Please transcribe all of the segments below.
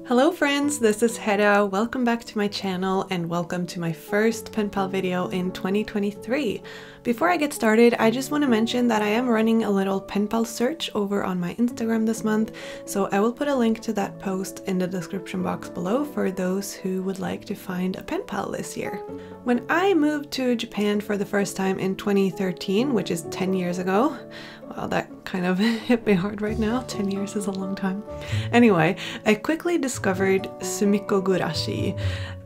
Hello friends, this is Hedda. Welcome back to my channel and welcome to my first Penpal video in 2023. Before I get started, I just want to mention that I am running a little Penpal search over on my Instagram this month, so I will put a link to that post in the description box below for those who would like to find a Penpal this year. When I moved to Japan for the first time in 2013, which is 10 years ago, well, that kind of hit me hard right now. 10 years is a long time. Anyway, I quickly discovered Sumikko Gurashi.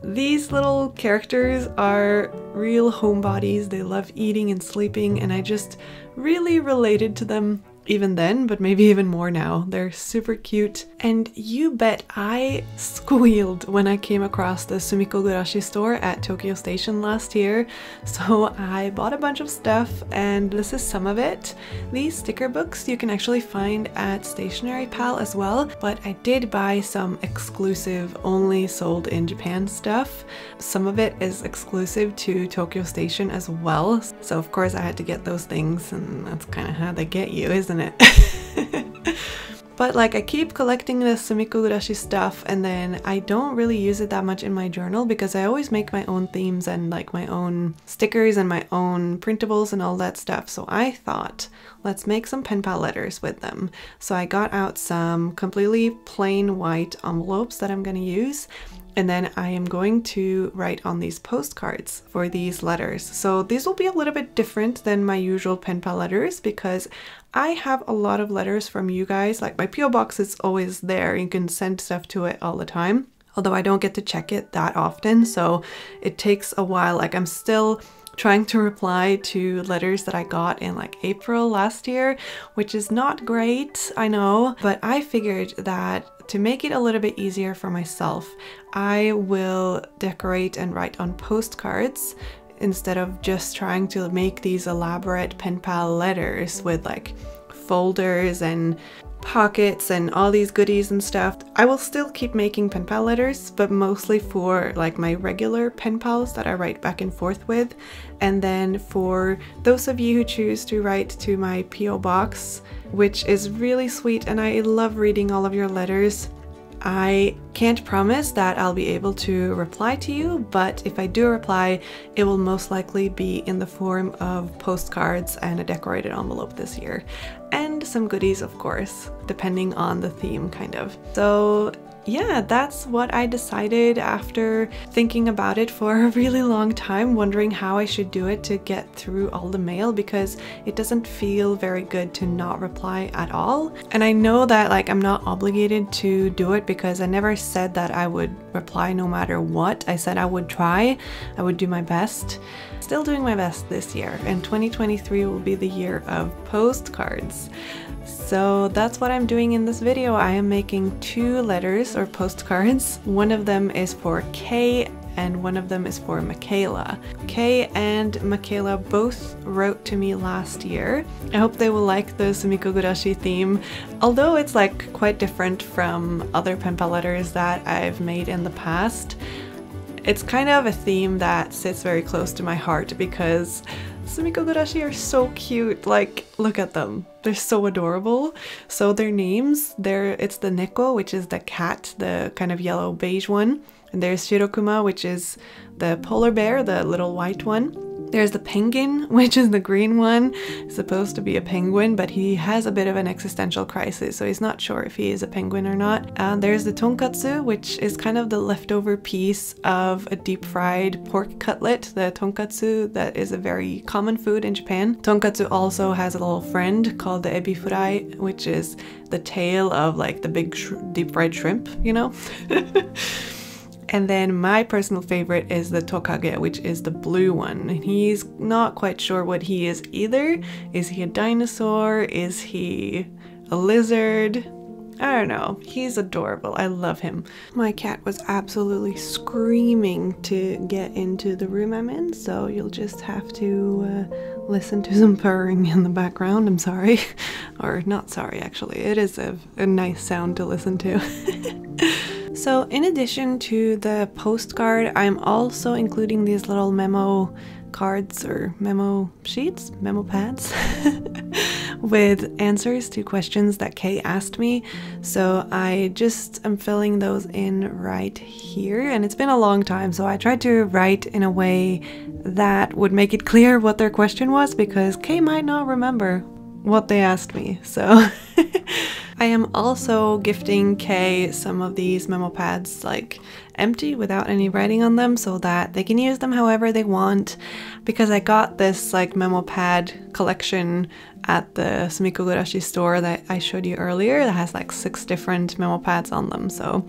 These little characters are real homebodies. They love eating and sleeping, and I just really related to them even then, but maybe even more now. They're super cute, and you bet I squealed when I came across the Sumikko Gurashi store at Tokyo Station last year. So I bought a bunch of stuff, and this is some of it. These sticker books you can actually find at Stationery Pal as well, but I did buy some exclusive, only sold in Japan stuff. Some of it is exclusive to Tokyo Station as well, so of course I had to get those things, and that's kind of how they get you, isn't it? But like, I keep collecting the Sumikko Gurashi stuff, and then I don't really use it that much in my journal because I always make my own themes and like my own stickers and my own printables and all that stuff. So I thought, let's make some Penpal letters with them. So I got out some completely plain white envelopes that I'm going to use. And then I am going to write on these postcards for these letters. So these will be a little bit different than my usual Penpal letters because I have a lot of letters from you guys. Like, my PO box is always there. You can send stuff to it all the time. Although I don't get to check it that often, so it takes a while. Like, I'm still trying to reply to letters that I got in like April last year, which is not great, I know, but I figured that to make it a little bit easier for myself, I will decorate and write on postcards instead of just trying to make these elaborate Penpal letters with like folders and pockets and all these goodies and stuff. I will still keep making Penpal letters, but mostly for like my regular pen pals that I write back and forth with. And then for those of you who choose to write to my PO box, which is really sweet and I love reading all of your letters, I can't promise that I'll be able to reply to you, but if I do reply, it will most likely be in the form of postcards and a decorated envelope this year. And some goodies, of course, depending on the theme, kind of. So yeah, that's what I decided after thinking about it for a really long time, wondering how I should do it to get through all the mail, because it doesn't feel very good to not reply at all. And I know that like I'm not obligated to do it because I never said that I would reply no matter what. I said I would try, I would do my best. Still doing my best this year, and 2023 will be the year of postcards. So that's what I'm doing in this video. I am making 2 letters or postcards. One of them is for Kei and one of them is for Makayla. Kei and Makayla both wrote to me last year. I hope they will like the Sumikko Gurashi theme, although it's like quite different from other Penpal letters that I've made in the past. It's kind of a theme that sits very close to my heart because Sumikko Gurashi are so cute. Like, look at them. They're so adorable. So their names, it's the Neko, which is the cat, the kind of yellow beige one. And there's Shirokuma, which is the polar bear, the little white one. There's the penguin, which is the green one. He's supposed to be a penguin, but he has a bit of an existential crisis, so he's not sure if he is a penguin or not. And there's the tonkatsu, which is kind of the leftover piece of a deep fried pork cutlet, the tonkatsu, that is a very common food in Japan. Tonkatsu also has a little friend called the ebi fry, which is the tail of like the big deep fried shrimp, you know? And then my personal favorite is the tokage, which is the blue one. And he's not quite sure what he is either. Is he a dinosaur? Is he a lizard? I don't know. He's adorable. I love him. My cat was absolutely screaming to get into the room I'm in, so you'll just have to listen to some purring in the background. I'm sorry. Or not sorry, actually. It is a nice sound to listen to. So in addition to the postcard, I'm also including these little memo cards or memo sheets, memo pads, with answers to questions that Kei asked me. So I just am filling those in right here, and it's been a long time, so I tried to write in a way that would make it clear what their question was, because Kei might not remember what they asked me. So I am also gifting Kei some of these memo pads, like empty without any writing on them, so that they can use them however they want, because I got this like memo pad collection at the Sumikko Gurashi store that I showed you earlier that has like 6 different memo pads on them. So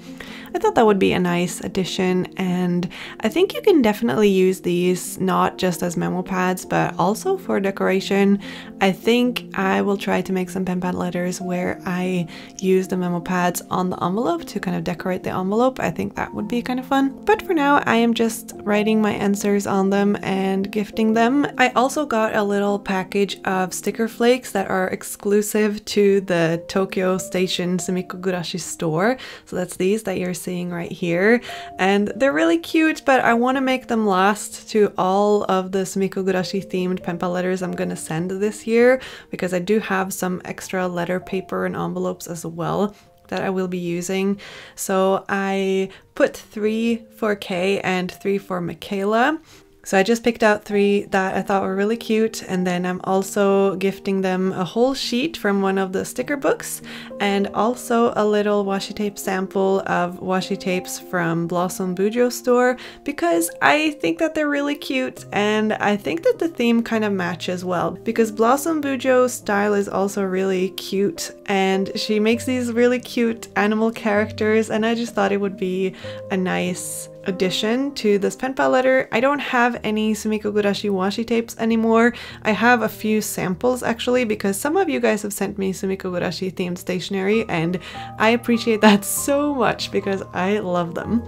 I thought that would be a nice addition, and I think you can definitely use these not just as memo pads but also for decoration. I think I will try to make some pen pal letters where I use the memo pads on the envelope to kind of decorate the envelope. I think that would be kind of fun. But for now I am just writing my answers on them and gifting them. I also got a little package of sticker flakes that are exclusive to the Tokyo Station Sumikko Gurashi store. So that's these that you're seeing right here, and they're really cute, but I want to make them last to all of the Sumikko Gurashi themed pen pal letters I'm gonna send this year, because I do have some extra letter paper and envelopes as well that I will be using. So I put 3 for Kei and 3 for Makayla. So I just picked out 3 that I thought were really cute, and then I'm also gifting them a whole sheet from one of the sticker books, and also a little washi tape sample of washi tapes from Blossom Bujo store, because I think that they're really cute, and I think that the theme kind of matches well, because Blossom Bujo's style is also really cute, and she makes these really cute animal characters, and I just thought it would be a nice addition to this pen pal letter. I don't have any Sumikko Gurashi washi tapes anymore. I have a few samples actually, because some of you guys have sent me Sumikko Gurashi themed stationery, and I appreciate that so much because I love them.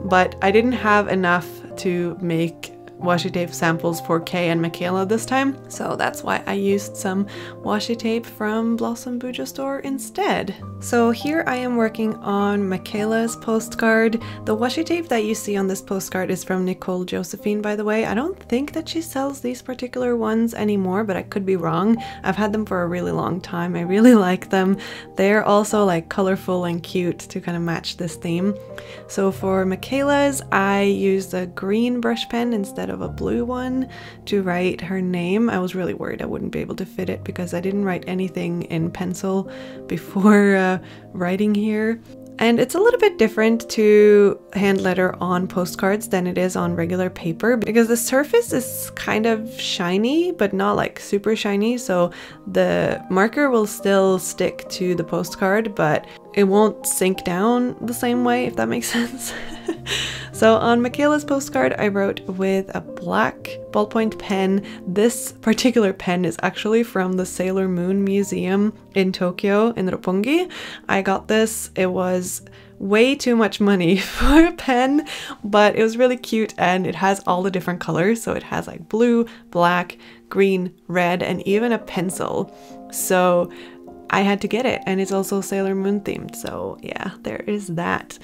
But I didn't have enough to make washi tape samples for Kei and Makayla this time, so that's why I used some washi tape from Blossom Bujo store instead. So here I am working on Makayla's postcard. The washi tape that you see on this postcard is from Nicole Josephine, by the way. I don't think that she sells these particular ones anymore, but I could be wrong. I've had them for a really long time. I really like them. They're also like colorful and cute to kind of match this theme. So for Makayla's, I used a green brush pen instead of a blue one to write her name. I was really worried I wouldn't be able to fit it because I didn't write anything in pencil before writing here. And it's a little bit different to hand letter on postcards than it is on regular paper, because the surface is kind of shiny, but not like super shiny. So the marker will still stick to the postcard, but it won't sink down the same way, if that makes sense. So on Makayla's postcard, I wrote with a black ballpoint pen. This particular pen is actually from the Sailor Moon Museum in Tokyo, in Roppongi. I got this. It was way too much money for a pen, but it was really cute, and it has all the different colors. So it has like blue, black, green, red, and even a pencil. So I had to get it, and it's also Sailor Moon themed. So yeah, there is that.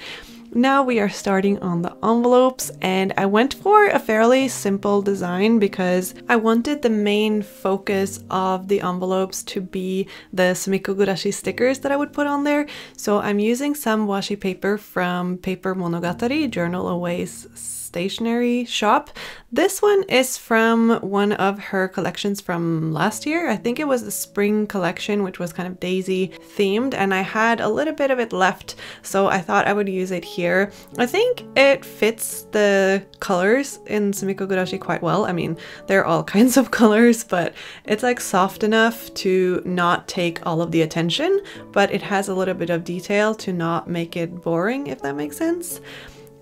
Now we are starting on the envelopes, and I went for a fairly simple design because I wanted the main focus of the envelopes to be the Sumikko Gurashi stickers that I would put on there. So I'm using some washi paper from Paper Monogatari, Journal Away's stationery shop. This one is from one of her collections from last year. I think it was the spring collection, which was kind of daisy themed, and I had a little bit of it left, so I thought I would use it here. I think it fits the colors in Sumikko Gurashi quite well. I mean, there are all kinds of colors, but it's like soft enough to not take all of the attention, but it has a little bit of detail to not make it boring, if that makes sense.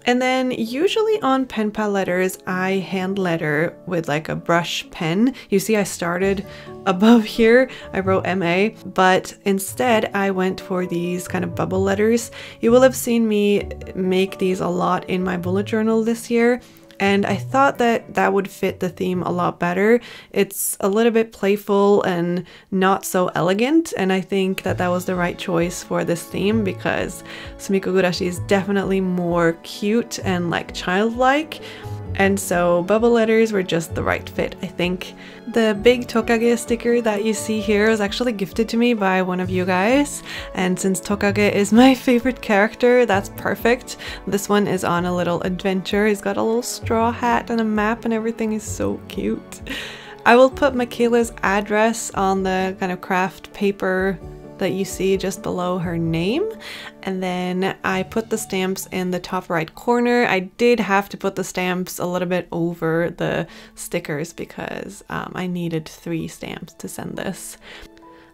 And then usually on pen pal letters, I hand letter with like a brush pen. You see I started above here, I wrote MA, but instead I went for these kind of bubble letters. You will have seen me make these a lot in my bullet journal this year, and I thought that that would fit the theme a lot better. It's a little bit playful and not so elegant, and I think that that was the right choice for this theme because Sumikko Gurashi is definitely more cute and like childlike. and so bubble letters were just the right fit, I think. The big Tokage sticker that you see here was actually gifted to me by one of you guys, and since Tokage is my favorite character, that's perfect. This one is on a little adventure. He's got a little straw hat and a map and everything is so cute. I will put Makayla's address on the kind of craft paper that you see just below her name, and then I put the stamps in the top right corner. I did have to put the stamps a little bit over the stickers because I needed 3 stamps to send this.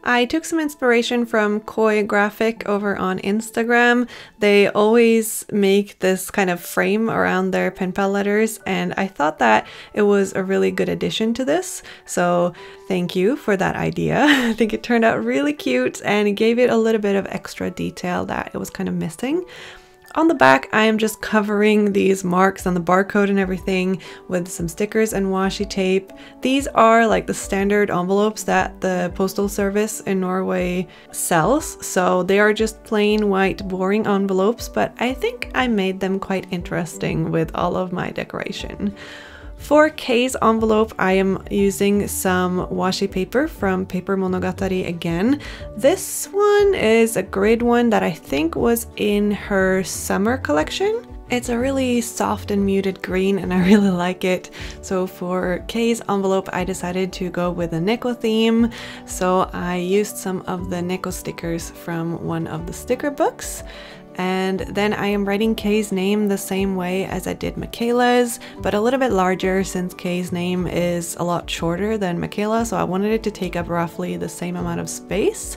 I took some inspiration from Koi Graphic over on Instagram. They always make this kind of frame around their Penpal letters, and I thought that it was a really good addition to this. So thank you for that idea. I think it turned out really cute and it gave it a little bit of extra detail that it was kind of missing. On the back, I am just covering these marks on the barcode and everything with some stickers and washi tape. These are like the standard envelopes that the postal service in Norway sells. So they are just plain white boring envelopes, but I think I made them quite interesting with all of my decoration. For Kei's envelope, I am using some washi paper from Paper Monogatari again. This one is a grid one that I think was in her summer collection. It's a really soft and muted green and I really like it. So for Kei's envelope, I decided to go with a Neko theme. So I used some of the Neko stickers from one of the sticker books. And then I am writing Kei's name the same way as I did Makayla's, but a little bit larger since Kei's name is a lot shorter than Makayla, so I wanted it to take up roughly the same amount of space.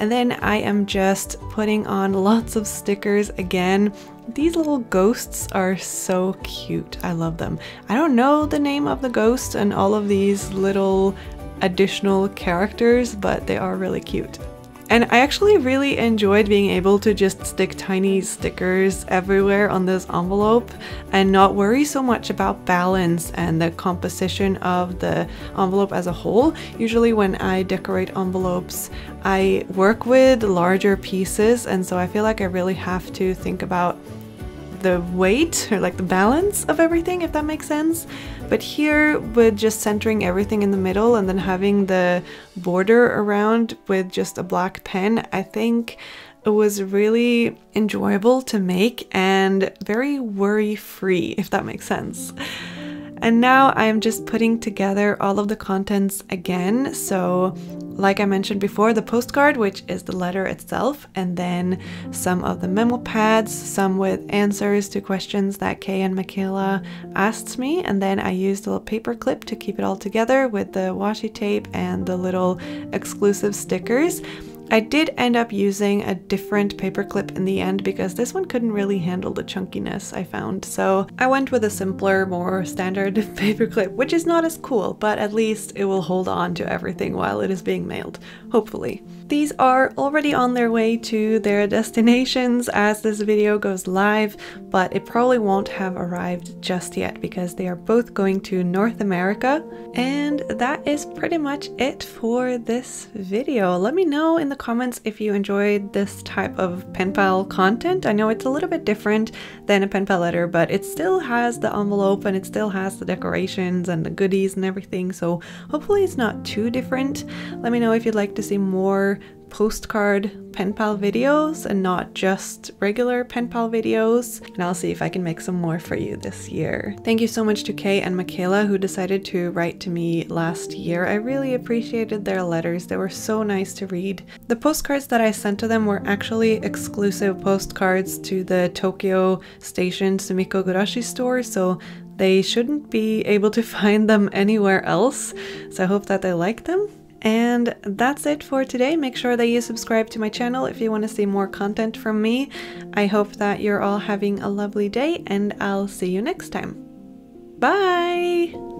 And then I am just putting on lots of stickers again. These little ghosts are so cute. I love them. I don't know the name of the ghost and all of these little additional characters, but they are really cute. And I actually really enjoyed being able to just stick tiny stickers everywhere on this envelope and not worry so much about balance and the composition of the envelope as a whole. Usually when I decorate envelopes, I work with larger pieces, and so I feel like I really have to think about the weight or like the balance of everything, if that makes sense. But here, with just centering everything in the middle and then having the border around with just a black pen, I think it was really enjoyable to make and very worry-free, if that makes sense. And now I am just putting together all of the contents again. So like I mentioned before, the postcard, which is the letter itself, and then some of the memo pads, some with answers to questions that Kei and Makayla asked me, and then I used a little paper clip to keep it all together with the washi tape and the little exclusive stickers. I did end up using a different paper clip in the end because this one couldn't really handle the chunkiness I found. So I went with a simpler, more standard paper clip, which is not as cool, but at least it will hold on to everything while it is being mailed, hopefully. These are already on their way to their destinations as this video goes live, but it probably won't have arrived just yet because they are both going to North America. And that is pretty much it for this video. Let me know in the comments if you enjoyed this type of Penpal content. I know it's a little bit different than a Penpal letter, but it still has the envelope and it still has the decorations and the goodies and everything, so hopefully it's not too different. Let me know if you'd like to see more postcard Penpal videos and not just regular Penpal videos, and I'll see if I can make some more for you this year. Thank you so much to Kei and Makayla who decided to write to me last year. I really appreciated their letters. They were so nice to read. The postcards that I sent to them were actually exclusive postcards to the Tokyo Station Sumikko Gurashi store, so they shouldn't be able to find them anywhere else, so I hope that they like them. And that's it for today. Make sure that you subscribe to my channel if you want to see more content from me. I hope that you're all having a lovely day, and I'll see you next time. Bye!